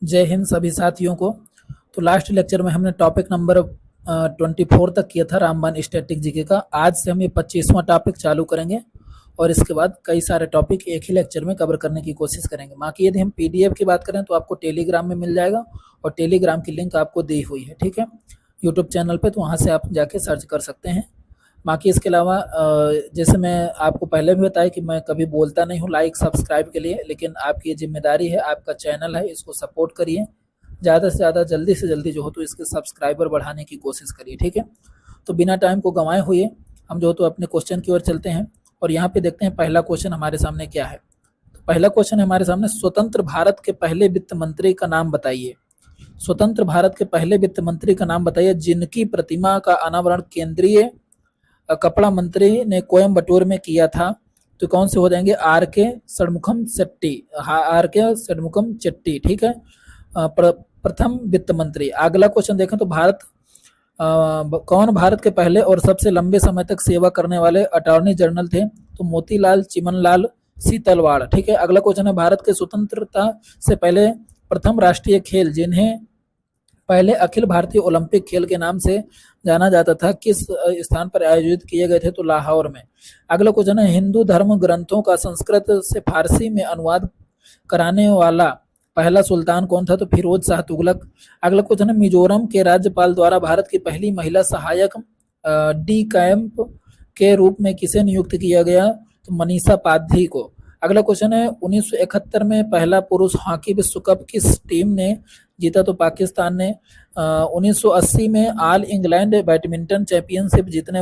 जय हिंद सभी साथियों को। तो लास्ट लेक्चर में हमने टॉपिक नंबर 24 तक किया था रामबाण स्टैटिक जीके का। आज से हम ये 25वां टॉपिक चालू करेंगे और इसके बाद कई सारे टॉपिक एक ही लेक्चर में कवर करने की कोशिश करेंगे। बाकी यदि हम पीडीएफ की बात करें तो आपको टेलीग्राम में मिल जाएगा और टेलीग्राम की लिंक आपको दी हुई है, ठीक है, यूट्यूब चैनल पे, तो वहाँ से आप जाके सर्च कर सकते हैं। बाकी इसके अलावा जैसे मैं आपको पहले भी बताया कि मैं कभी बोलता नहीं हूँ लाइक सब्सक्राइब के लिए, लेकिन आपकी ये जिम्मेदारी है, आपका चैनल है, इसको सपोर्ट करिए ज़्यादा से ज़्यादा, जल्दी से जल्दी जो हो तो इसके सब्सक्राइबर बढ़ाने की कोशिश करिए, ठीक है। तो बिना टाइम को गंवाए हुए हम जो हो तो अपने क्वेश्चन की ओर चलते हैं और यहाँ पे देखते हैं पहला क्वेश्चन हमारे सामने क्या है। तो पहला क्वेश्चन हमारे सामने, स्वतंत्र भारत के पहले वित्त मंत्री का नाम बताइए। स्वतंत्र भारत के पहले वित्त मंत्री का नाम बताइए जिनकी प्रतिमा का अनावरण केंद्रीय कपड़ा मंत्री ने कोयम्बटूर में किया था। तो कौन से हो जाएंगे? आर के षणमुखम शेट्टी, आर के षणमुखम शेट्टी, ठीक है, प्रथम वित्त मंत्री। अगला क्वेश्चन देखें तो कौन भारत के पहले और सबसे लंबे समय तक सेवा करने वाले अटॉर्नी जनरल थे? तो मोतीलाल चिमनलाल सीतलवाड़, ठीक है। अगला क्वेश्चन है, भारत के स्वतंत्रता से पहले प्रथम राष्ट्रीय खेल जिन्हें पहले अखिल भारतीय ओलंपिक खेल के नाम से जाना जाता था किस स्थान पर आयोजित किए गए थे? तो लाहौर में। अगला क्वेश्चन है, हिंदू धर्म ग्रंथों का संस्कृत से फारसी में अनुवाद कराने वाला पहला सुल्तान कौन था? तो फिरोज शाह तुगलक। अगला क्वेश्चन है, मिजोरम के राज्यपाल द्वारा भारत की पहली महिला सहायक डी कैंप के रूप में किसे नियुक्त किया गया? तो मनीषा पाधी को। अगला क्वेश्चन है, 1971 में पहला पुरुष हॉकी विश्व कप किस टीम ने जीता? तो पाकिस्तान ने। 1980 में ऑल इंग्लैंड बैडमिंटन चैंपियनशिप जीतने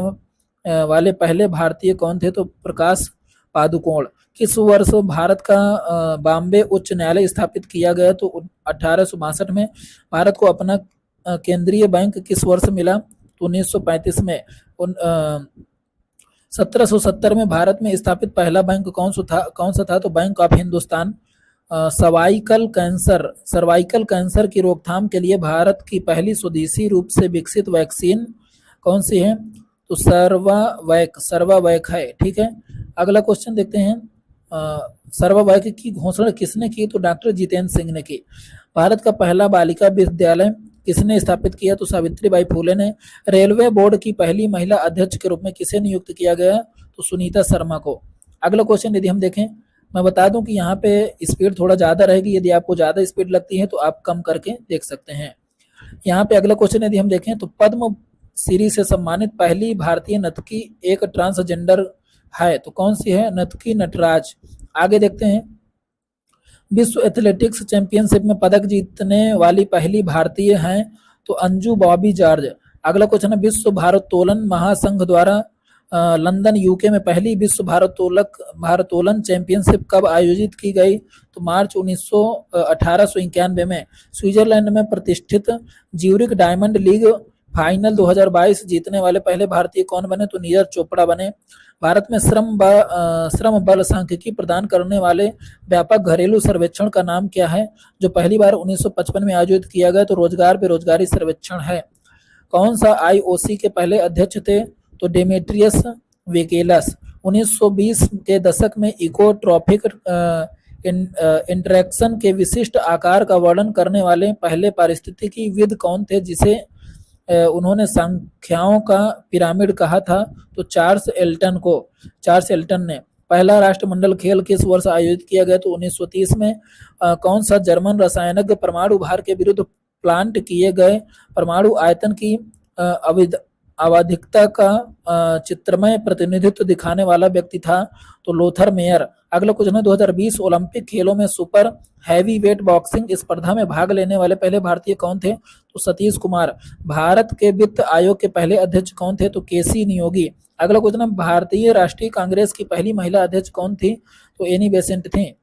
वाले पहले भारतीय कौन थे? तो प्रकाश पादुकोण। किस वर्ष भारत का बॉम्बे उच्च न्यायालय स्थापित किया गया? तो 1862 में। भारत को अपना केंद्रीय बैंक किस वर्ष मिला? तो 1935 में। 1770 में भारत में स्थापित पहला बैंक कौन सा था? तो bank of Hindustan. Cervical cancer की रोकथाम के लिए भारत की पहली स्वदेशी रूप से विकसित वैक्सीन कौन सी है? तो सर्वावैक है, ठीक है। अगला क्वेश्चन देखते हैं, सर्वावैक की घोषणा किसने की? तो डॉक्टर जितेंद्र सिंह ने की। भारत का पहला बालिका विद्यालय किसने स्थापित किया? तो सावित्रीबाई फूले ने। रेलवे बोर्ड की पहली महिला अध्यक्ष के रूप में किसे नियुक्त किया गया? तो सुनीता शर्मा को। अगला क्वेश्चन यदि हम देखें, मैं बता दूं कि यहाँ पे स्पीड थोड़ा ज़्यादा रहेगी, यदि आपको ज़्यादा स्पीड लगती है तो आप कम करके देख सकते हैं। यहाँ पे अगला क्वेश्चन यदि हम देखें तो पद्म श्री से सम्मानित पहली भारतीय नर्तकी एक ट्रांसजेंडर है, तो कौन सी है? नर्तकी नटराज। आगे देखते हैं, विश्व एथलेटिक्स चैंपियनशिप में पदक जीतने वाली पहली भारतीय हैं? तो अंजू बॉबी जॉर्ज। अगला क्वेश्चन है, विश्व भारोत्तोलन महासंघ द्वारा लंदन यूके में पहली विश्व भारोत्तोलन चैंपियनशिप कब आयोजित की गई? तो मार्च 1891 में। स्विट्जरलैंड में प्रतिष्ठित ज्यूरिख डायमंड लीग फाइनल 2022 जीतने वाले पहले भारतीय कौन बने? तो नीरज चोपड़ा बने। भारत में श्रम बल सांख्यिकी प्रदान करने वाले व्यापक घरेलू सर्वेक्षण का नाम क्या है, जो पहली बार 1955 में आयोजित किया गया? तो रोजगार बेरोजगारी सर्वेक्षण है। कौन सा आईओसी के पहले अध्यक्ष थे? तो डेमेट्रियस वेकेलस। 1920 के दशक में इकोट्रॉपिक इंटरेक्शन के विशिष्ट आकार का वर्णन करने वाले पहले पारिस्थितिकीविद कौन थे जिसे उन्होंने संख्याओं का पिरामिड कहा था? तो चार्ल्स एल्टन ने। पहला राष्ट्रमंडल खेल किस वर्ष आयोजित किया गया? तो 1930 में। कौन सा जर्मन रसायनज्ञ परमाणु भार के विरुद्ध प्लांट किए गए परमाणु आयतन की आवधिकता का चित्रमय प्रतिनिधित्व दिखाने वाला व्यक्ति था? तो लोथर मेयर। अगला क्वेश्चन है, 2020 ओलंपिक खेलों में सुपर हैवी वेट बॉक्सिंग स्पर्धा में भाग लेने वाले पहले भारतीय कौन थे? तो सतीश कुमार। भारत के वित्त आयोग के पहले अध्यक्ष कौन थे? तो केसी नियोगी। अगला क्वेश्चन है, भारतीय राष्ट्रीय कांग्रेस की पहली महिला अध्यक्ष कौन थी? तो एनी बेसेंट थी।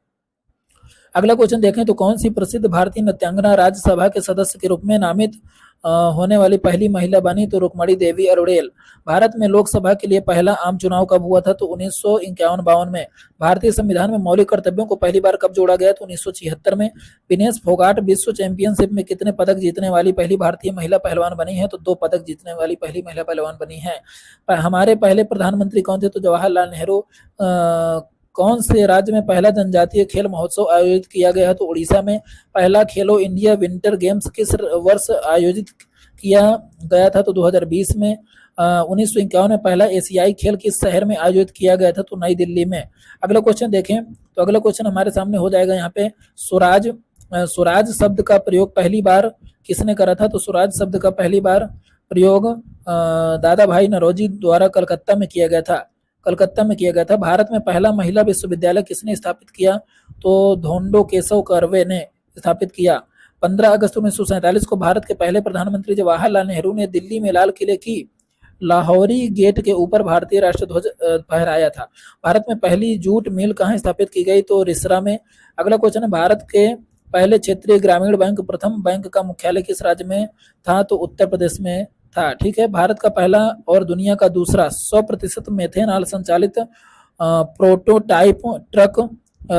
अगला क्वेश्चन देखें तो कौन सी प्रसिद्ध भारतीय नृत्यांगना राज्यसभा के सदस्य के रूप में नामित होने वाली पहली महिला बनी? तो रुक्मणी देवी अरोड़ेल। भारत में लोकसभा के लिए पहला आम चुनाव कब हुआ था? तो 1951-52 में। भारतीय संविधान में मौलिक कर्तव्यों को पहली बार कब जोड़ा गया? तो 1976 में। विनेश फोगाट विश्व चैंपियनशिप में कितने पदक जीतने वाली पहली भारतीय महिला पहलवान बनी है? तो 2 पदक जीतने वाली पहली महिला पहलवान बनी है। हमारे पहले प्रधानमंत्री कौन थे? तो जवाहरलाल नेहरू। कौन से राज्य में पहला जनजातीय खेल महोत्सव आयोजित किया गया है? तो उड़ीसा में। पहला खेलो इंडिया विंटर गेम्स किस वर्ष आयोजित किया गया था? तो 2020 में। 1951 में पहला एशियाई खेल किस शहर में आयोजित किया गया था? तो नई दिल्ली में। अगला क्वेश्चन देखें, तो अगला क्वेश्चन हमारे सामने हो जाएगा यहाँ पे, स्वराज स्वराज शब्द का प्रयोग पहली बार किसने करा था? तो स्वराज शब्द का पहली बार प्रयोग दादा भाई नौरोजी द्वारा कलकत्ता में किया गया था। कलकत्ता में किया गया था। भारत में पहला महिला विश्वविद्यालय किसने स्थापित किया? तो धोंडो केशव कर्वे ने स्थापित किया। 15 अगस्त 1947 को भारत के पहले प्रधानमंत्री जवाहरलाल नेहरू ने दिल्ली में लाल किले की लाहौरी गेट के ऊपर भारतीय राष्ट्रध्वज फहराया था। भारत में पहली जूट मिल कहाँ स्थापित की गई? तो रिसरा में। अगला क्वेश्चन है, भारत के पहले क्षेत्रीय ग्रामीण बैंक प्रथम बैंक का मुख्यालय किस राज्य में था? तो उत्तर प्रदेश में था। ठीक है। भारत का पहला और दुनिया का दूसरा 100% मेथेनॉल संचालित प्रोटोटाइप ट्रक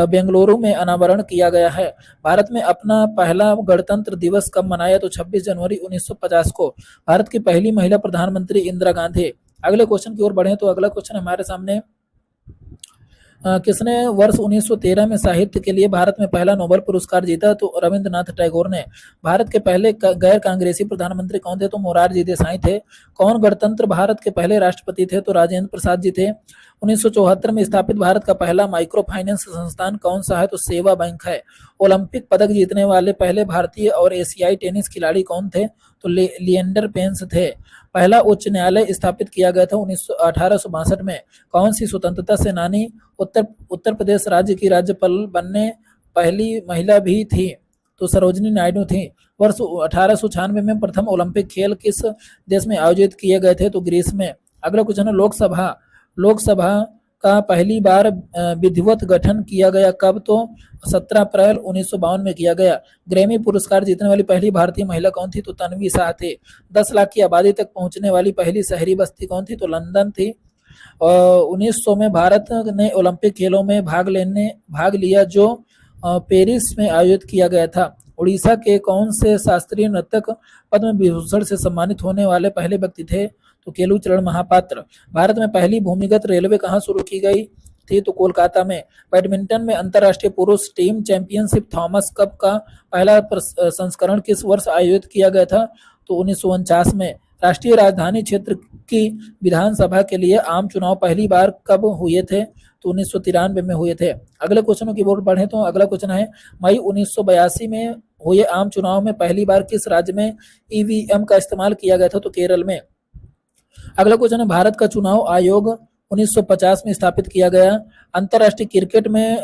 बेंगलुरु में अनावरण किया गया है। भारत में अपना पहला गणतंत्र दिवस कब मनाया? तो 26 जनवरी 1950 को। भारत की पहली महिला प्रधानमंत्री इंदिरा गांधी। अगले क्वेश्चन की ओर बढ़े, तो अगला क्वेश्चन हमारे सामने, किसने वर्ष 1913 में साहित्य के लिए भारत में पहला नोबेल पुरस्कार जीता? तो रविंद्रनाथ टैगोर ने। भारत के पहले गैर कांग्रेसी प्रधानमंत्री कौन थे? तो मोरारजी देसाई थे। कौन गणतंत्र भारत के पहले राष्ट्रपति थे? तो राजेंद्र प्रसाद जी थे। 1974 में स्थापित भारत का पहला माइक्रो फाइनेंस संस्थान कौन सा है? तो सेवा बैंक है। ओलंपिक पदक जीतने वाले पहले भारतीय और एशियाई टेनिस खिलाड़ी कौन थे? तो लिएंडर पेंस थे। पहला उच्च न्यायालय स्थापित किया गया था 1862 में। कौन सी स्वतंत्रता सेनानी उत्तर प्रदेश राज्य की राज्यपाल बनने पहली महिला भी थी? तो सरोजिनी नायडू थी। वर्ष 1896 में प्रथम ओलंपिक खेल किस देश में आयोजित किए गए थे? तो ग्रीस में। अगला क्वेश्चन है, लोकसभा का पहली बार विधिवत गठन किया गया कब? तो 17 अप्रैल 1952 में किया गया। ग्रैमी पुरस्कार जीतने वाली पहली भारतीय महिला कौन थी? तो तन्वी शाह थी। 10 लाख की आबादी तक पहुंचने वाली पहली शहरी बस्ती कौन थी? तो लंदन थी। 1900 में भारत ने ओलंपिक खेलों में भाग लिया जो पेरिस में आयोजित किया गया था। उड़ीसा के कौन से शास्त्रीय नर्तक पद्म विभूषण से सम्मानित होने वाले पहले व्यक्ति थे? तो केलुचरण महापात्र। भारत में पहली भूमिगत रेलवे कहाँ शुरू की गई थी? तो कोलकाता में। बैडमिंटन में अंतर्राष्ट्रीय पुरुष टीम चैंपियनशिप थॉमस कप का पहला संस्करण किस वर्ष आयोजित किया गया था? तो 1949 में। राष्ट्रीय राजधानी क्षेत्र की विधानसभा के लिए आम चुनाव पहली बार कब हुए थे? तो 1993 में हुए थे। अगले क्वेश्चनों की ओर बढ़े, तो अगला क्वेश्चन है, मई 1982 में हुए आम चुनाव में पहली बार किस राज्य में ईवीएम का इस्तेमाल किया गया था? तो केरल में। अगला क्वेश्चन है, भारत का चुनाव आयोग 1950 में स्थापित किया गया। अंतर्राष्ट्रीय क्रिकेट में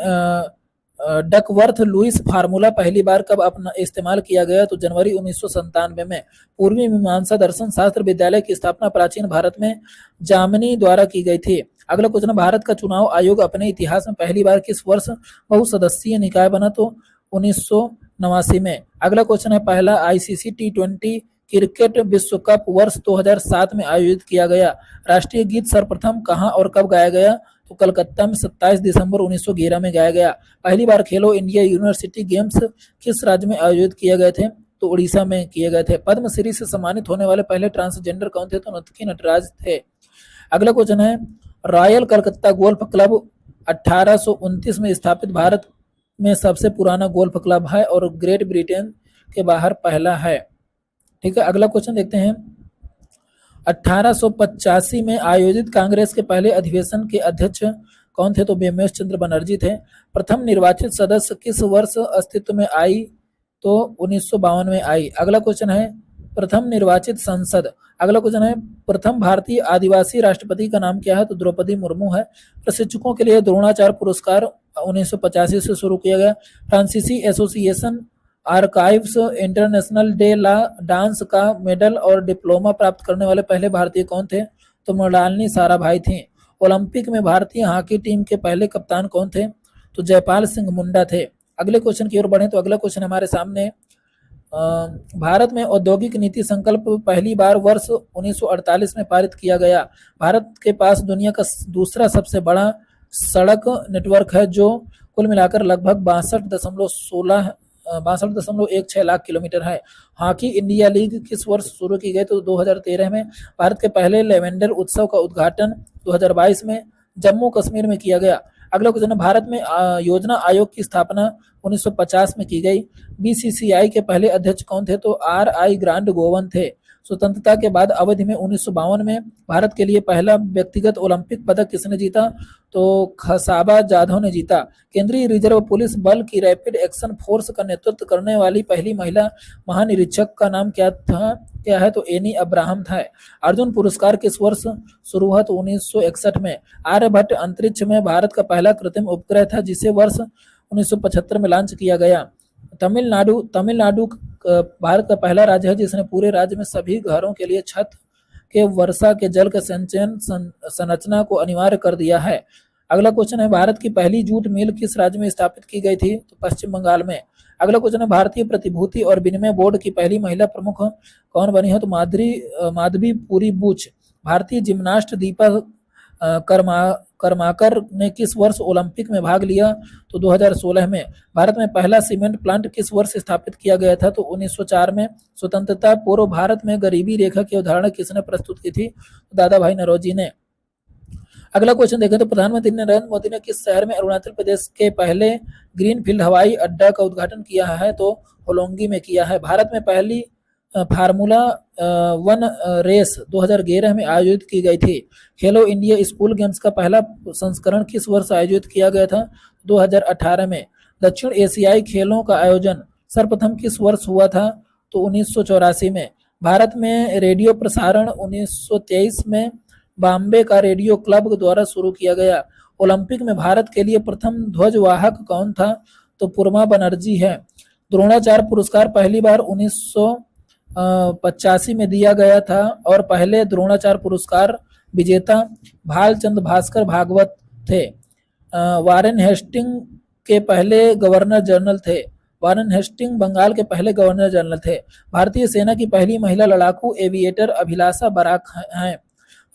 डकवर्थ लुईस फार्मूला पहली बार कब अपना इस्तेमाल किया गया? तो जनवरी 1997 में। पूर्वी मीमांसा दर्शन शास्त्र विद्यालय की स्थापना प्राचीन भारत में जामनी द्वारा की गई थी। अगला क्वेश्चन, भारत का चुनाव आयोग अपने इतिहास में पहली बार किस वर्ष बहुसदस्यीय निकाय बना? तो 1989 में। अगला क्वेश्चन है, पहला आईसीसी T20 क्रिकेट विश्व कप वर्ष 2007 में आयोजित किया गया। राष्ट्रीय गीत सर्वप्रथम कहां और कब गाया गया? तो कलकत्ता में 27 दिसंबर 1911 में गाया गया। पहली बार खेलो इंडिया यूनिवर्सिटी गेम्स किस राज्य में आयोजित किए गए थे? तो उड़ीसा में किए गए थे। पद्मश्री से सम्मानित होने वाले पहले ट्रांसजेंडर कौन थे? तो नतकी नटराज थे। अगला क्वेश्चन है, रॉयल कलकत्ता गोल्फ क्लब 1829 में स्थापित भारत में सबसे पुराना गोल्फ क्लब है और ग्रेट ब्रिटेन के बाहर पहला है। ठीक है। अगला क्वेश्चन देखते हैं, 1885 में आयोजित कांग्रेस के पहले अधिवेशन के अध्यक्ष कौन थे? तो बेमेश चंद्र बनर्जी थे। प्रथम निर्वाचित सदस्य किस वर्ष अस्तित्व में आई? तो 1952 में आई। अगला क्वेश्चन है, प्रथम निर्वाचित संसद। अगला क्वेश्चन है, प्रथम भारतीय आदिवासी राष्ट्रपति का नाम क्या है? तो द्रौपदी मुर्मू है। प्रशिक्षकों के लिए द्रोणाचार्य पुरस्कार 1985 से शुरू किया गया। फ्रांसीसी association archives international de la dance का मेडल और डिप्लोमा प्राप्त करने वाले पहले भारतीय कौन थे? तो मृणालिनी साराभाई थी। ओलंपिक में भारतीय हॉकी टीम के पहले कप्तान कौन थे? तो जयपाल सिंह मुंडा थे। अगले क्वेश्चन की ओर बढ़े, तो अगला क्वेश्चन हमारे सामने, भारत में औद्योगिक नीति संकल्प पहली बार वर्ष 1948 में पारित किया गया। भारत के पास दुनिया का दूसरा सबसे बड़ा सड़क नेटवर्क है जो कुल मिलाकर लगभग 62.16 लाख किलोमीटर है। हॉकी इंडिया लीग किस वर्ष शुरू की गई? तो 2013 में। भारत के पहले लेवेंडर उत्सव का उद्घाटन 2022 में जम्मू कश्मीर में किया गया। अगला क्वेश्चन है, भारत में योजना आयोग की स्थापना 1950 में की गई। बीसीसीआई के पहले अध्यक्ष कौन थे? तो आर आई ग्रांड गोवन थे। स्वतंत्रता के बाद अवधि में 1952 में भारत के लिए पहला व्यक्तिगत ओलंपिक पदक किसने जीता? तो खसाबा जाधव ने जीता। केंद्रीय रिजर्व पुलिस बल की रैपिड एक्शन फोर्स का नेतृत्व करने वाली पहली महिला महानिरीक्षक का नाम क्या है? तो एनी अब्राहम था। अर्जुन पुरस्कार किस वर्ष शुरू हुआ? तो 1961 में। आर्यभट्ट अंतरिक्ष में भारत का पहला कृत्रिम उपग्रह था, जिसे वर्ष 1975 में लॉन्च किया गया। तमिलनाडु भारत का पहला राज्य है जिसने पूरे राज्य में सभी घरों के लिए छत के वर्षा के जल के संचयन संरचना को अनिवार्य कर दिया है। अगला क्वेश्चन है, भारत की पहली जूट मिल किस राज्य में स्थापित की गई थी? तो पश्चिम बंगाल में। अगला क्वेश्चन है, भारतीय प्रतिभूति और विनिमय बोर्ड की पहली महिला प्रमुख कौन बनी है? तो माधवी पुरी बुच। भारतीय जिम्नास्ट दीपा कर्माकर ने किस वर्ष ओलंपिक में भाग लिया? तो 2016 में। भारत में पहला सीमेंट प्लांट किस वर्ष स्थापित किया गया था? तो 1904 में। स्वतंत्रता पूर्व भारत में गरीबी रेखा की अवधारणा किसने प्रस्तुत की थी? तो दादा भाई नौरोजी ने। अगला क्वेश्चन देखें तो प्रधानमंत्री नरेंद्र मोदी ने किस शहर में अरुणाचल प्रदेश के पहले ग्रीनफील्ड हवाई अड्डा का उद्घाटन किया है? तो होलोंगी में किया है। भारत में पहली फार्मूला 1 रेस 2011 में आयोजित की गई थी। खेलो इंडिया स्कूल गेम्स का पहला संस्करण किस वर्ष आयोजित किया गया था? 2018 में। दक्षिण एशियाई खेलों का आयोजन सर्वप्रथम किस वर्ष हुआ था? तो 1984 में। भारत में रेडियो प्रसारण 1923 में बॉम्बे का रेडियो क्लब द्वारा शुरू किया गया। ओलंपिक में भारत के लिए प्रथम ध्वजवाहक कौन था? तो पुरमा बनर्जी है। द्रोणाचार्य पुरस्कार पहली बार 1985 में दिया गया था और पहले द्रोणाचार्य पुरस्कार विजेता भालचंद भास्कर भागवत थे। वारेन हेस्टिंग के पहले गवर्नर जनरल थे। वारेन हेस्टिंग बंगाल के पहले गवर्नर जनरल थे। भारतीय सेना की पहली महिला लड़ाकू एविएटर अभिलाषा बराक हैं।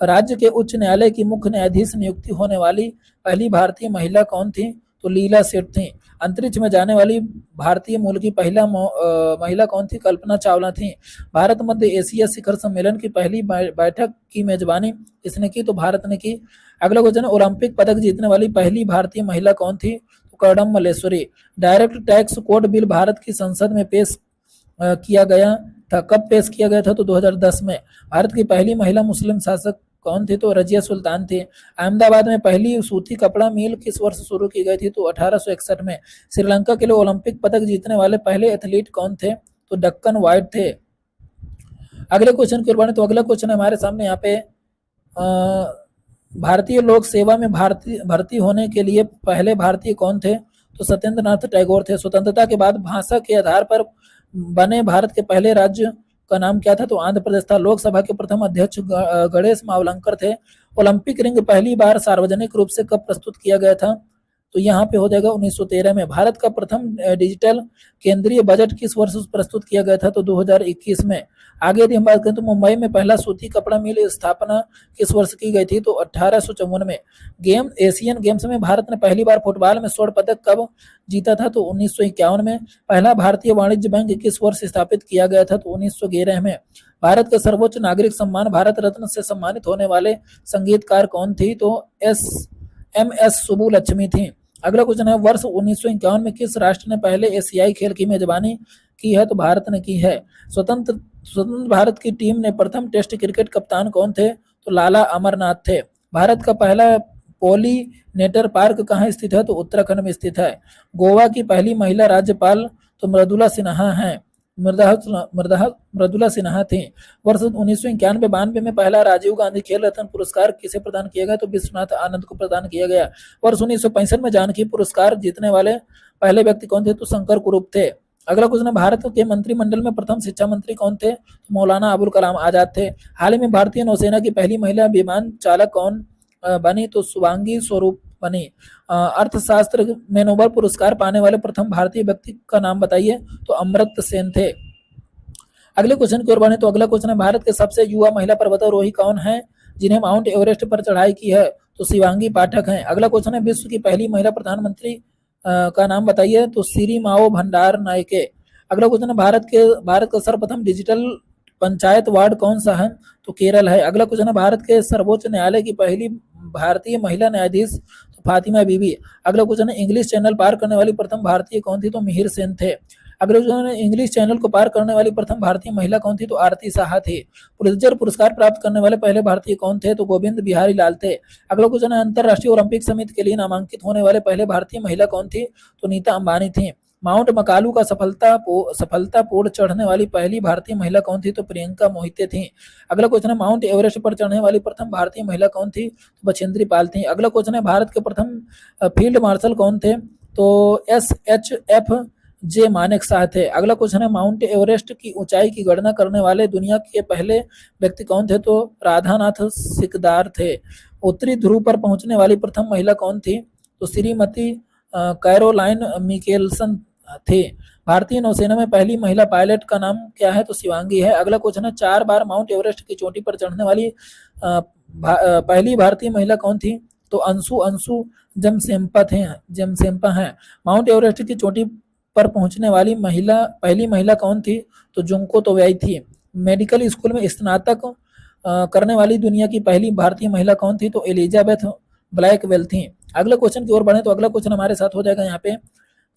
राज्य के उच्च न्यायालय की मुख्य न्यायाधीश नियुक्ति होने वाली पहली भारतीय महिला कौन थी? तो लीला सेठ थी। अंतरिक्ष में जाने वाली भारतीय मूल की पहला महिला कौन थी? कल्पना चावला थी। भारत मध्य एशिया शिखर सम्मेलन की पहली बैठक की मेजबानी किसने की? तो भारत ने की। अगला क्वेश्चन, ओलंपिक पदक जीतने वाली पहली भारतीय महिला कौन थी? तो Karnam Malleswari. Direct tax code bill Bharat की संसद में पेश किया गया था। कब पेश किया गया था? तो 2010 में। भारत की पहली महिला मुस्लिम शासक कौन थी? तो रजिया सुल्तान थी। अहमदाबाद में पहली सूती कपड़ा मिल किस वर्ष शुरू की गई थी? तो 1861 में। श्रीलंका के लिए ओलंपिक पदक जीतने वाले पहले एथलीट कौन थे? तो डक्कन वाइट थे। अगले क्वेश्चन की ओर बढ़े तो अगला क्वेश्चन हमारे सामने यहाँ पे भारतीय लोक सेवा में भर्ती होने के लिए पहले भारतीय कौन थे? तो सत्येंद्र नाथ टैगोर थे। स्वतंत्रता के बाद भाषा के आधार पर बने भारत के पहले राज्य का नाम क्या था? तो आंध्र प्रदेश था। लोकसभा के प्रथम अध्यक्ष गणेश मावलंकर थे। ओलंपिक रिंग पहली बार सार्वजनिक रूप से कब प्रस्तुत किया गया था? तो यहाँ पे हो जाएगा 1913 में। भारत का प्रथम डिजिटल केंद्रीय बजट किस वर्ष प्रस्तुत किया गया था? तो 2021 में। आगे यदि हम बात करें तो मुंबई में पहला सूती कपड़ा मिल स्थापना किस वर्ष की गई थी? तो 1854 में। एशियन गेम्स में भारत ने पहली बार फुटबॉल में स्वर्ण पदक कब जीता था? तो 1951 में। पहला भारतीय वाणिज्य बैंक किस वर्ष स्थापित किया गया था? तो 1911 में। भारत के सर्वोच्च नागरिक सम्मान भारत रत्न से सम्मानित होने वाले संगीतकार कौन थी? तो MS सुब्बुलक्ष्मी थी। अगला क्वेश्चन है, वर्ष 1951 में किस राष्ट्र ने पहले एशियाई खेल की मेजबानी की है? तो भारत ने की है। स्वतंत्र भारत की टीम ने प्रथम टेस्ट क्रिकेट कप्तान कौन थे? तो लाला अमरनाथ थे। भारत का पहला पॉलिनेटर पार्क कहाँ स्थित है? तो उत्तराखंड में स्थित है। गोवा की पहली महिला राज्यपाल तो मृदुला सिन्हा हैं। मृदुला सिन्हा थी। वर्ष 1991-92 में पहला राजीव गांधी खेल रत्न पुरस्कार किसे प्रदान किया गया? तो विश्वनाथ आनंद को प्रदान किया गया। वर्ष 1965 में जानकी पुरस्कार जीतने वाले पहले व्यक्ति कौन थे? तो शंकर कुरूप थे। अगला क्वेश्चन है, भारत के मंत्रिमंडल में प्रथम शिक्षा मंत्री कौन थे? तो मौलाना अबुल कलाम आजाद थे। हाल ही में भारतीय नौसेना की पहली महिला विमान चालक कौन बनी? तो शुभांगी स्वरूप बनी। अर्थशास्त्र में नोबेल पुरस्कार पाने वाले प्रथम भारतीय व्यक्ति का नाम बताइए? तो अमर्त्य सेन थे। अगले क्वेश्चन की ओर बढ़े तो अगला क्वेश्चन है, भारत के सबसे युवा महिला पर्वतारोही कौन है जिन्हें माउंट एवरेस्ट पर चढ़ाई की है? तो शिवांगी पाठक हैं। अगला क्वेश्चन है, विश्व की पहली महिला प्रधानमंत्री का नाम बताइए? तो सिरी माओ भंडार नायके। अगला क्वेश्चन है, भारत का सर्वप्रथम डिजिटल पंचायत वार्ड कौन सा है? तो केरल है। अगला क्वेश्चन है, भारत के सर्वोच्च न्यायालय की पहली भारतीय महिला न्यायाधीश तो फातिमा बीबी। अगला क्वेश्चन है इंग्लिश चैनल पार करने वाली प्रथम भारतीय कौन थी? तो मिहिर सेन थे। अगला क्वेश्चन है इंग्लिश चैनल को पार करने वाली प्रथम भारतीय महिला कौन थी? तो आरती साहा थी। पुलित्जर पुरस्कार प्राप्त करने वाले पहले भारतीय कौन थे? तो गोविंद बिहारी लाल थे। अगला क्वेश्चन है अंतरराष्ट्रीय ओलंपिक समिति के लिए नामांकित होने वाले पहले भारतीय महिला कौन थी? तो नीता अंबानी थी। माउंट मकालू का सफलतापूर्ण चढ़ने वाली पहली भारतीय महिला कौन थी? तो प्रियंका मोहिते थी। अगला क्वेश्चन है माउंट एवरेस्ट पर चढ़ने वाली प्रथम भारतीय महिला कौन थी? तो बछेंद्री पाल थी। अगला क्वेश्चन है भारत के प्रथम फील्ड मार्शल कौन थे? तो SHF जे मानेक शाह थे। अगला क्वेश्चन है माउंट एवरेस्ट की ऊंचाई की गणना करने वाले दुनिया के पहले व्यक्ति कौन थे? तो राधानाथ सिकदार थे। उत्तरी ध्रुव पर पहुंचने वाली प्रथम महिला कौन थी? तो श्रीमती कैरोलाइन मिकेलसन थे। भारतीय नौसेना में पहली महिला पायलट का नाम क्या है? तो शिवांगी है। अगला क्वेश्चन है 4 बार माउंट एवरेस्ट की चोटी पर चढ़ने वाली पहली भारतीय महिला कौन थी? तो अंशु जमसेंपा हैं। माउंट एवरेस्ट की चोटी पर पहुंचने वाली पहली महिला कौन थी? तो जुंको तोवेई थी। मेडिकल स्कूल में स्नातक करने वाली दुनिया की पहली भारतीय महिला कौन थी? तो एलिजाबेथ ब्लैकवेल थी। अगले क्वेश्चन की ओर बढ़े तो अगला क्वेश्चन हमारे साथ हो जाएगा यहाँ पे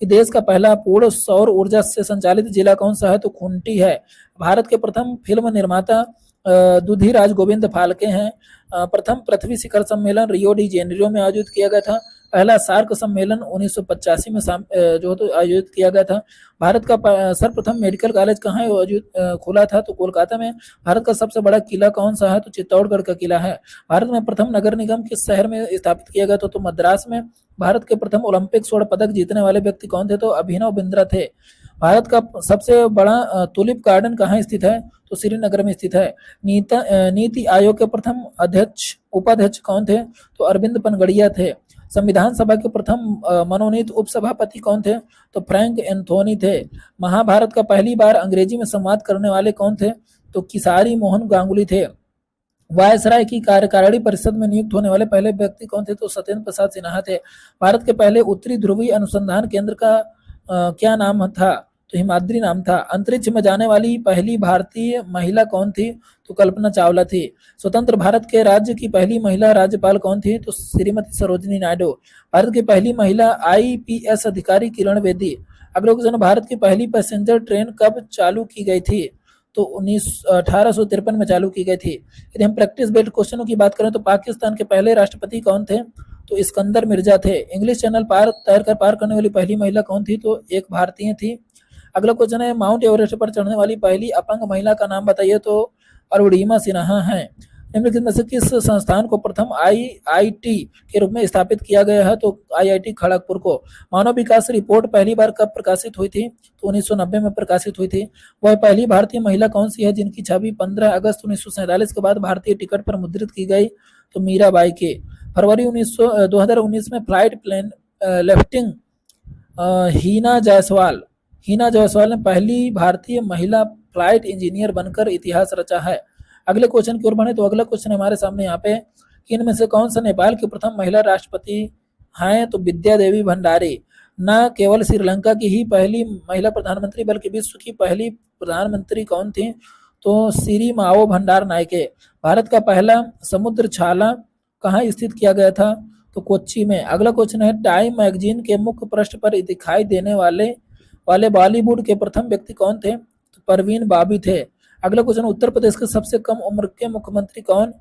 कि देश का पहला पूर्ण सौर ऊर्जा से संचालित जिला कौन सा है? तो खूंटी है। भारत के प्रथम फिल्म निर्माता दुधिराज गोविंद फाल्के हैं। प्रथम पृथ्वी शिखर सम्मेलन रियो डी जेनेरियो में आयोजित किया गया था। पहला सार्क सम्मेलन 1985 में जो तो आयोजित किया गया था। भारत का सर्वप्रथम मेडिकल कॉलेज कहाँ खुला था? तो कोलकाता में। भारत का सबसे बड़ा किला कौन सा है? तो चित्तौड़गढ़ का किला है। भारत में प्रथम नगर निगम किस शहर में स्थापित किया गया था? तो मद्रास में। भारत के प्रथम ओलंपिक स्वर्ण पदक जीतने वाले व्यक्ति कौन थे? तो अभिनव बिंद्रा थे। भारत का सबसे बड़ा टुलिप गार्डन कहाँ स्थित है? तो श्रीनगर में स्थित है। नीति आयोग के प्रथम उपाध्यक्ष कौन थे? तो अरविंद पनगड़िया थे। संविधान सभा के प्रथम मनोनीत उपसभापति कौन थे? तो फ्रैंक एंथोनी थे। महाभारत का पहली बार अंग्रेजी में संवाद करने वाले कौन थे? तो किसारी मोहन गांगुली थे। वायसराय की कार्यकारिणी परिषद में नियुक्त होने वाले पहले व्यक्ति कौन थे? तो सत्येंद्र प्रसाद सिन्हा थे। भारत के पहले उत्तरी ध्रुवीय अनुसंधान केंद्र का क्या नाम था? तो हिमाद्री नाम था। अंतरिक्ष में जाने वाली पहली भारतीय महिला कौन थी? तो कल्पना चावला थी। स्वतंत्र भारत के राज्य की पहली महिला राज्यपाल कौन थी? तो श्रीमती सरोजिनी नायडू। भारत की पहली महिला IPS अधिकारी किरण बेदी। अगला क्वेश्चन, भारत की पहली पैसेंजर ट्रेन कब चालू की गई थी? तो 1853 में चालू की गई थी। यदि हम प्रैक्टिस बेस्ड क्वेश्चनों की बात करें तो पाकिस्तान के पहले राष्ट्रपति कौन थे? तो इस्कंदर मिर्जा थे। इंग्लिश चैनल तैरकर पार करने वाली पहली महिला कौन थी? तो एक भारतीय थी। अगला क्वेश्चन है माउंट एवरेस्ट पर चढ़ने वाली पहली अपंग महिला का नाम बताइए। तो अरुणिमा सिन्हा है। निम्नलिखित में से किस संस्थान को प्रथम IIT के रूप में स्थापित किया गया है? तो IIT खड़गपुर को। मानव विकास रिपोर्ट पहली बार कब प्रकाशित हुई थी? तो 1990 में प्रकाशित हुई थी। वह पहली भारतीय महिला कौन सी है जिनकी छवि 15 अगस्त 1947 के बाद भारतीय टिकट पर मुद्रित की गई? तो मीराबाई के। फरवरी 2019 में फ्लाइट प्लेन लेफ्टिंग हीना जायसवाल ने पहली भारतीय महिला फ्लाइट इंजीनियर बनकर इतिहास रचा है। अगले क्वेश्चन की ओर बढ़े तो अगला क्वेश्चन हमारे सामने यहाँ पे कि इनमें से कौन सा नेपाल की प्रथम महिला राष्ट्रपति हैं? तो विद्या देवी भंडारी। न केवल श्रीलंका की ही पहली महिला प्रधानमंत्री बल्कि विश्व की पहली प्रधानमंत्री कौन थी? तो श्री माओ भंडार नायके। भारत का पहला समुद्र छाला कहाँ स्थित किया गया था? तो कोच्चि में। अगला क्वेश्चन है टाइम मैगजीन के मुख्य पृष्ठ पर दिखाई देने वाले बॉलीवुड के प्रथम व्यक्ति कौन थे? तो परवीन बाबी थे। अगला क्वेश्चन, उत्तर प्रदेश के सबसे कम उम्र के मुख्यमंत्री कौन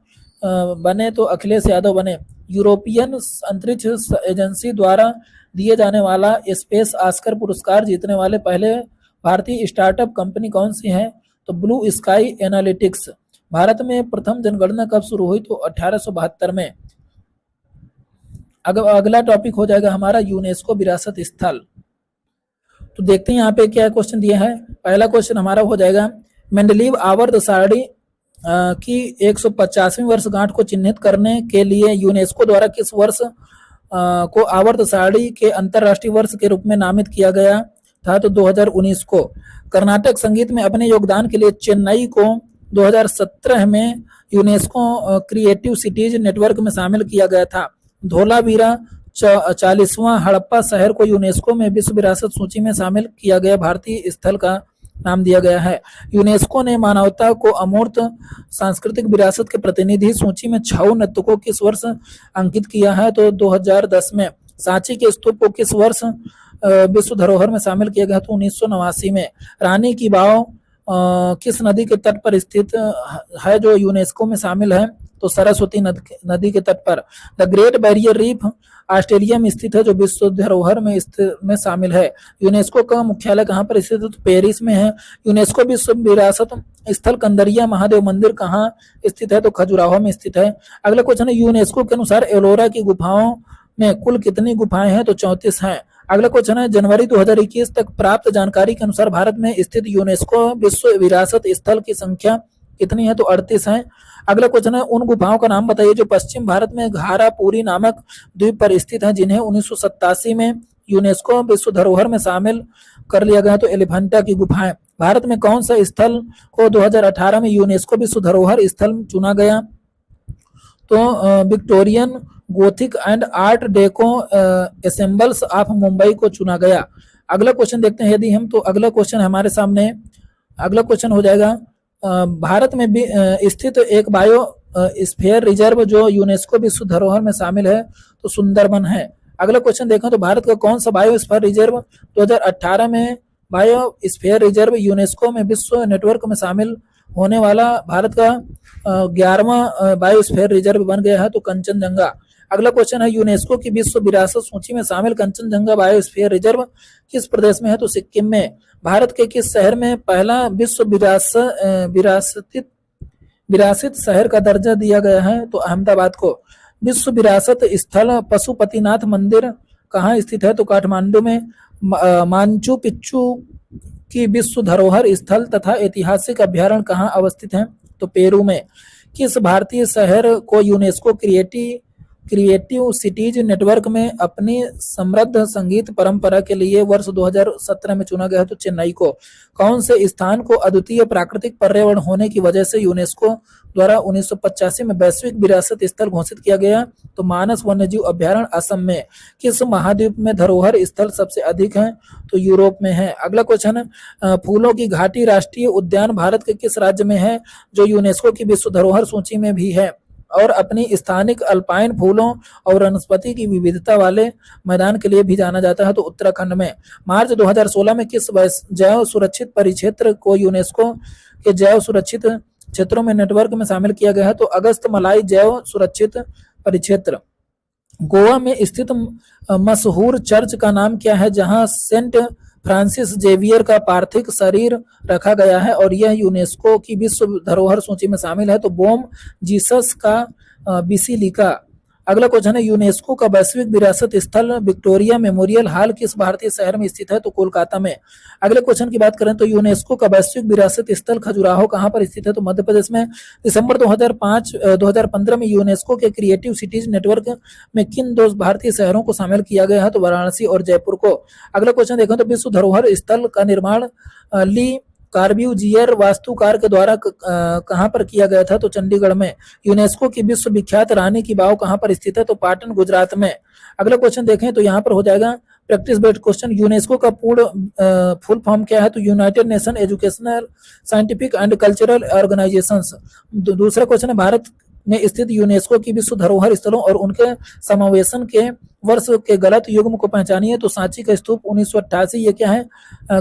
बने? तो अखिलेश यादव बने। यूरोपियन अंतरिक्ष एजेंसी द्वारा दिए जाने वाला स्पेस ऑस्कर पुरस्कार जीतने वाले पहले भारतीय स्टार्टअप कंपनी कौन सी है? तो ब्लू स्काई एनालिटिक्स। भारत में प्रथम जनगणना कब शुरू हुई? तो 1872 में। अगला टॉपिक हो जाएगा हमारा यूनेस्को विरासत स्थल। तो देखते हैं यहाँ पे क्या क्वेश्चन दिया है। पहला क्वेश्चन हमारा हो जाएगा मेंडलीव आवर्त सारणी की 150वीं वर्षगांठ को चिन्हित करने के लिए यूनेस्को द्वारा किस वर्ष को आवर्त सारणी के अंतरराष्ट्रीय वर्ष के रूप में नामित किया गया था? तो 2019 को। कर्नाटक संगीत में अपने योगदान के लिए चेन्नई को 2017 में यूनेस्को क्रिएटिव सिटीज नेटवर्क में शामिल किया गया था। धोलावीरा 40वां हड़प्पा शहर को यूनेस्को में विश्व विरासत सूची में शामिल किया गया भारतीय स्थल का नाम दिया गया है। यूनेस्को ने मानवता को अमूर्त सांस्कृतिक विरासत के प्रतिनिधि सूची में 6 नृत्य को किस वर्ष अंकित किया है? तो 2010 में। सांची के स्तूप को किस वर्ष विश्व धरोहर में शामिल किया गया? तो 1989 में। रानी की वाव किस नदी के तट पर स्थित है जो यूनेस्को में शामिल है? तो सरस्वती नदी के तट पर। The great barrier reef Australia में स्थित है जो विश्व धरोहर में शामिल है। यूनेस्को का मुख्यालय कहाँ पर स्थित है? तो पेरिस में है। यूनेस्को विश्व विरासत स्थल कंदरिया महादेव मंदिर कहाँ स्थित है? तो खजुराहो में स्थित है। अगला क्वेश्चन है, यूनेस्को के अनुसार एलोरा की गुफाओं में कुल कितनी गुफाएं हैं? तो 34 हैं। अगला क्वेश्चन है, जनवरी 2021 तक प्राप्त जानकारी के अनुसार भारत में स्थित यूनेस्को विश्व विरासत स्थल की संख्या कितनी है? तो 38 है। अगला क्वेश्चन है, उन गुफाओं का नाम बताइए जो पश्चिम भारत में घारापुरी नामक द्वीप पर स्थित है जिन्हें 1987 में यूनेस्को विश्व धरोहर में शामिल कर लिया गया। तो एलिफेंटा की गुफाएं। भारत में कौन सा स्थल को 2018 में यूनेस्को विश्व धरोहर स्थल चुना गया? तो Victorian Gothic and Art Deco ensembles of Mumbai को चुना गया। अगला क्वेश्चन देखते हैं यदि हम, तो अगला क्वेश्चन हमारे सामने, अगला क्वेश्चन हो जाएगा, भारत में भी स्थित एक बायो स्फीयर रिजर्व जो यूनेस्को विश्व धरोहर में शामिल है तो सुंदरबन है। अगला क्वेश्चन देखें तो भारत का कौन सा बायो स्फीयर रिजर्व 2018 में बायो स्फीयर रिजर्व यूनेस्को में विश्व नेटवर्क में शामिल होने वाला भारत का 11वां बायोस्फीयर रिजर्व बन गया है? तो कंचनजंगा। अगला क्वेश्चन है, यूनेस्को की विश्व विरासत सूची में शामिल कंचनजंगा बायोस्फीयर रिजर्व किस प्रदेश में है? तो सिक्किम में। भारत के किस शहर में पहला विश्व विरासत शहर का दर्जा दिया गया है? तो अहमदाबाद को। विश्व विरासत स्थल पशुपतिनाथ मंदिर कहाँ स्थित है? तो काठमांडू में। मांचू पिच्चू की विश्व धरोहर स्थल तथा ऐतिहासिक अभ्यारण्य कहाँ अवस्थित है? तो पेरू में। किस भारतीय शहर को यूनेस्को क्रिएटिव सिटीज नेटवर्क में अपनी समृद्ध संगीत परंपरा के लिए वर्ष 2017 में चुना गया है? तो चेन्नई को। कौन से स्थान को अद्वितीय प्राकृतिक पर्यावरण होने की वजह से यूनेस्को द्वारा 1985 में वैश्विक विरासत स्थल घोषित किया गया? तो मानस वन्यजीव अभ्यारण्य असम में। किस महाद्वीप में धरोहर स्थल सबसे अधिक है? तो यूरोप में है। अगला क्वेश्चन है, फूलों की घाटी राष्ट्रीय उद्यान भारत के किस राज्य में है जो यूनेस्को की विश्व धरोहर सूची में भी है और अपनी स्थानिक अल्पाइन फूलों और वनस्पति की विविधता वाले मैदान के लिए भी जाना जाता है? तो उत्तराखंड में। मार्च 2016 में किस जैव सुरक्षित परिक्षेत्र को यूनेस्को के जैव सुरक्षित क्षेत्रों में नेटवर्क में शामिल किया गया है? तो अगस्त मलाई जैव सुरक्षित परिक्षेत्र। गोवा में स्थित मशहूर चर्च का नाम क्या है जहां सेंट फ्रांसिस जेवियर का पार्थिव शरीर रखा गया है और यह यूनेस्को की विश्व धरोहर सूची में शामिल है? तो बोम जीसस का बिसिलिका। अगला क्वेश्चन है, यूनेस्को का वैश्विक विरासत स्थल विक्टोरिया मेमोरियल हॉल किस भारतीय शहर में स्थित है? तो कोलकाता में। अगले क्वेश्चन की बात करें तो यूनेस्को का वैश्विक विरासत स्थल खजुराहो कहाँ पर स्थित है? तो मध्य प्रदेश में। दिसंबर 2015 में यूनेस्को के क्रिएटिव सिटीज नेटवर्क में किन 2 भारतीय शहरों को शामिल किया गया है? तो वाराणसी और जयपुर को। अगला क्वेश्चन देखें तो विश्व धरोहर स्थल का निर्माण ली कार्ब्यूजियर वास्तुकार के द्वारा कहां पर किया गया था? तो चंडीगढ़ में। यूनेस्को की विश्व विख्यात रानी की वाव कहां पर स्थित है? तो पाटन गुजरात में। अगला क्वेश्चन देखें तो यहाँ पर हो जाएगा प्रैक्टिस बेस्ड क्वेश्चन। यूनेस्को का फुल फॉर्म क्या है? तो United nation educational scientific and cultural organisations. दूसरा क्वेश्चन है, भारत में स्थित यूनेस्को की विश्व धरोहर स्थलों और उनके समावेशन के वर्ष के गलत युग्म को पहचानिए। तो सांची का स्तूप 1988, ये क्या है?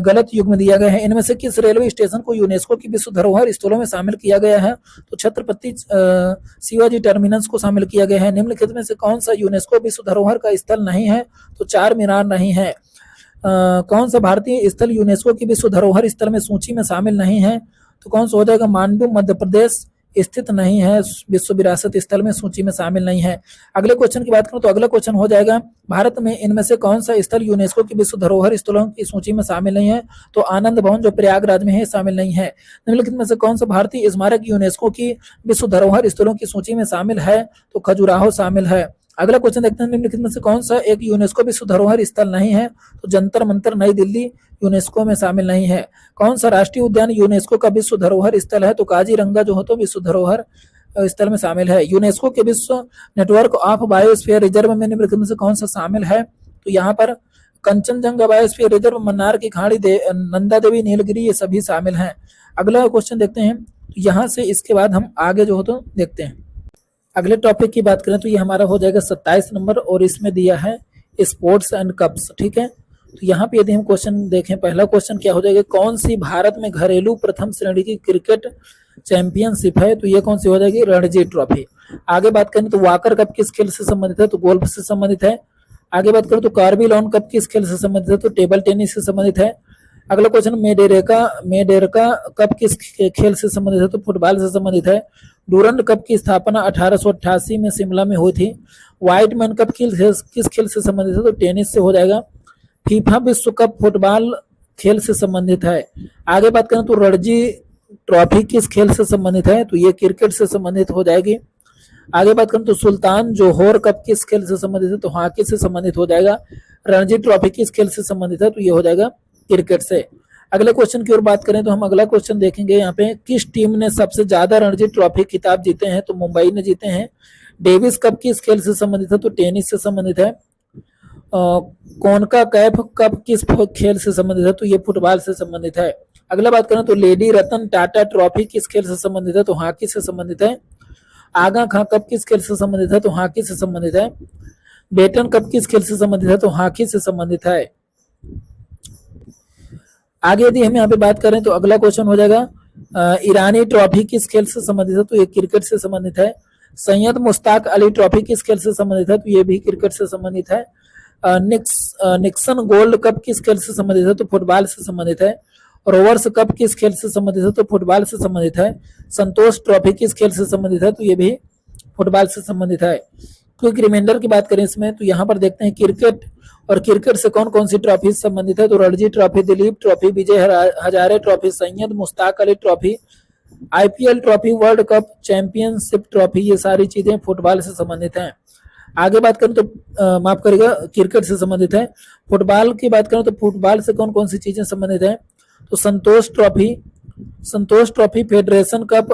गलत युग्म दिया गया है। इनमें से किस रेलवे स्टेशन को यूनेस्को की विश्व धरोहर स्थलों में शामिल किया गया है? तो छत्रपति शिवाजी टर्मिनस को शामिल किया गया है। निम्नलिखित में से कौन सा यूनेस्को विश्व धरोहर का स्थल नहीं है? तो चार मीनार नहीं है। कौन सा भारतीय स्थल यूनेस्को की विश्व धरोहर स्थल में सूची में शामिल नहीं है? तो कौन सा हो जाएगा? मांडू मध्य प्रदेश स्थित नहीं है, विश्व विरासत स्थल में सूची में शामिल नहीं है। अगले क्वेश्चन की बात करूं तो अगला क्वेश्चन हो जाएगा, भारत में इनमें से कौन सा स्थल यूनेस्को की विश्व धरोहर स्थलों की सूची में शामिल नहीं है? तो आनंद भवन जो प्रयागराज में है शामिल नहीं है। निम्नलिखित में से कौन सा भारतीय स्मारक यूनेस्को की विश्व धरोहर स्थलों की सूची में शामिल है? तो खजुराहो शामिल है। अगला क्वेश्चन देखते हैं, निम्नलिखित में से कौन सा एक यूनेस्को विश्व धरोहर स्थल नहीं है? तो जंतर मंतर नई दिल्ली यूनेस्को में शामिल नहीं है। कौन सा राष्ट्रीय उद्यान यूनेस्को का विश्व धरोहर स्थल है? तो काजीरंगा जो हो तो विश्व धरोहर स्थल में शामिल है। यूनेस्को के विश्व नेटवर्क ऑफ बायोस्फीयर रिजर्व में निम्नलिखित में से कौन सा शामिल है? तो यहाँ पर कंचनजंगा बायोस्फीयर रिजर्व, मन्नार की खाड़ी, नंदा देवी, नीलगिरी, ये सभी शामिल हैं। अगला क्वेश्चन देखते हैं। यहाँ से इसके बाद हम आगे जो हो तो देखते हैं। अगले टॉपिक की बात करें तो ये हमारा हो जाएगा 27 नंबर, और इसमें दिया है स्पोर्ट्स एंड कप्स। ठीक है, तो यहाँ पे यदि हम क्वेश्चन देखें, पहला क्वेश्चन क्या हो जाएगा, कौन सी भारत में घरेलू प्रथम श्रेणी की क्रिकेट चैंपियनशिप है, तो ये कौन सी हो जाएगी, रणजी ट्रॉफी। आगे बात करें तो वाकर कप किस खेल से संबंधित है, तो गोल्फ से संबंधित है। आगे बात करें तो कार्बी लॉन कप किस खेल से संबंधित है, तो टेबल टेनिस से संबंधित है। अगला क्वेश्चन, मेडेरका कप किस खेल से संबंधित है, तो फुटबॉल से संबंधित है। डूरंड कप की स्थापना 1888 में शिमला में हुई थी। व्हाइट मैन कप किस खेल से संबंधित है, तो टेनिस से हो जाएगा। फीफा विश्व कप फुटबॉल खेल से संबंधित है। आगे बात करें तो रणजी ट्रॉफी किस खेल से संबंधित है, तो ये क्रिकेट से संबंधित हो जाएगी। आगे बात करें तो सुल्तान जोहोर कप किस खेल से संबंधित है, तो हॉकी से संबंधित हो जाएगा। रणजी ट्रॉफी किस खेल से संबंधित है, तो ये हो जाएगा क्रिकेट से। अगले क्वेश्चन की ओर बात करें तो हम अगला क्वेश्चन देखेंगे यहाँ पे, किस टीम ने सबसे ज्यादा रणजी ट्रॉफी खिताब जीते हैं, तो मुंबई ने जीते हैं। डेविस कप किस खेल से संबंधित है, तो टेनिस से संबंधित है। कोनका कैफ कप किस खेल से संबंधित है, तो ये फुटबॉल से संबंधित है। अगला बात करें तो लेडी रतन टाटा ट्रॉफी किस खेल से संबंधित है, तो हॉकी से संबंधित है। आगा खां कप किस खेल से संबंधित है, तो हॉकी से संबंधित है। बेटन कप किस खेल से संबंधित है, तो हॉकी से संबंधित है। आगे यदि हम यहाँ पे बात करें तो अगला क्वेश्चन हो जाएगा, ईरानी ट्रॉफी किस खेल से संबंधित है, तो ये क्रिकेट से संबंधित है। सैयद मुश्ताक अली ट्रॉफी किस खेल से संबंधित है, तो ये भी क्रिकेट से संबंधित है। निक्सन गोल्ड कप किस खेल से संबंधित है, तो फुटबॉल से संबंधित है। रोवर्स कप किस खेल से संबंधित है, तो फुटबॉल से संबंधित है। संतोष ट्रॉफी किस खेल से संबंधित है, तो ये भी फुटबॉल से संबंधित है। क्विक रिमाइंडर की बात करें इसमें, तो यहाँ पर देखते हैं क्रिकेट, और क्रिकेट से कौन कौन सी ट्रॉफी संबंधित है, तो Ranji Trophy, Dilip Trophy, Vijay Hazare Trophy, Syed Mushtaq Ali Trophy, IPL Trophy, World Cup, championship trophy, ये सारी चीजें फुटबॉल से संबंधित हैं। आगे बात करें तो माफ करिएगा, क्रिकेट से संबंधित है। फुटबॉल की बात करें तो फुटबॉल से कौन कौन सी चीजें संबंधित है, तो Santosh Trophy, Federation Cup,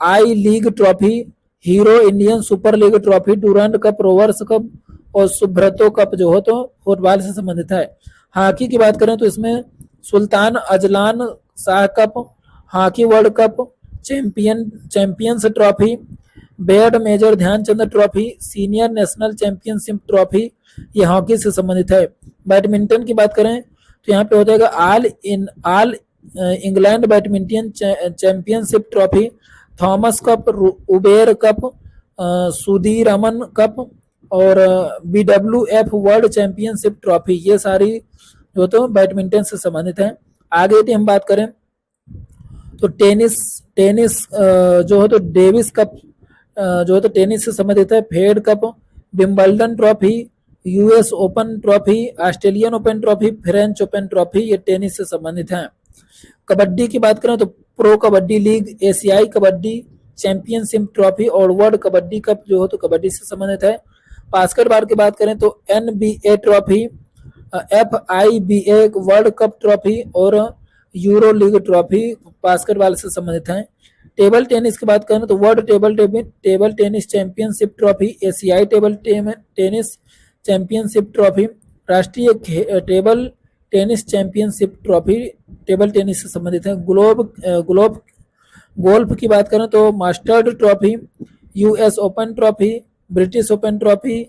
I League Trophy, Hero Indian Super League Trophy, Durand Cup, Rovers Cup और सुब्रतो कप जो हो तो फुटबॉल से संबंधित है। हॉकी की बात करें तो इसमें Sultan Azlan Shah cup, hockey world cup, champions trophy, Baird major Dhyanchand trophy, senior national championship trophy, ये हॉकी से संबंधित है। बैडमिंटन की बात करें तो यहाँ पे हो जाएगा all England badminton championship trophy, Thomas cup, Uber cup, Sudirman cup और BWF वर्ल्ड चैंपियनशिप ट्रॉफी, ये सारी जो तो बैडमिंटन से संबंधित है। आगे यदि हम बात करें तो टेनिस जो है तो डेविस कप जो है तो टेनिस से संबंधित है। Fed Cup, Wimbledon trophy, US open trophy, Australian open trophy, French open trophy, ये टेनिस से संबंधित हैं। कबड्डी की बात करें तो प्रो कबड्डी लीग, एशियाई कबड्डी चैंपियनशिप ट्रॉफी और वर्ल्ड कबड्डी कप जो हो तो कबड्डी से संबंधित है। बास्केटबॉल की बात करें तो NBA trophy, FIBA world cup trophy और यूरो लीग ट्रॉफी बास्केटबॉल से संबंधित हैं। टेबल टेनिस की बात करें तो world table tennis championship trophy, एशियाई टेबल टेनिस चैंपियनशिप ट्रॉफी, राष्ट्रीय table tennis championship trophy table tennis से संबंधित है। गोल्फ की बात करें तो mastered trophy, US open trophy, British open trophy,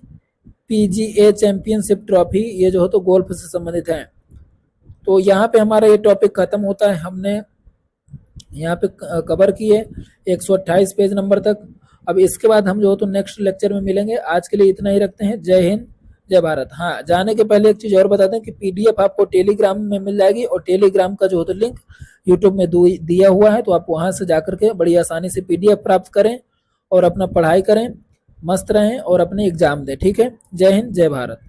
PGA championship trophy, ये जो हो तो गोल्फ से संबंधित है। तो यहाँ पे हमारा ये टॉपिक खत्म होता है। हमने यहाँ पे कवर किए 128 पेज नंबर तक। अब इसके बाद हम जो हो तो नेक्स्ट लेक्चर में मिलेंगे। आज के लिए इतना ही रखते हैं। जय हिंद, जय भारत। हाँ, जाने के पहले एक चीज और बता दें कि PDF आपको टेलीग्राम में मिल जाएगी और टेलीग्राम का जो हो तो लिंक यूट्यूब में दिया हुआ है, तो आप वहां से जाकर के बड़ी आसानी से PDF प्राप्त करें और अपना पढ़ाई करें, मस्त रहें और अपने एग्जाम दें। ठीक है, जय हिंद, जय भारत।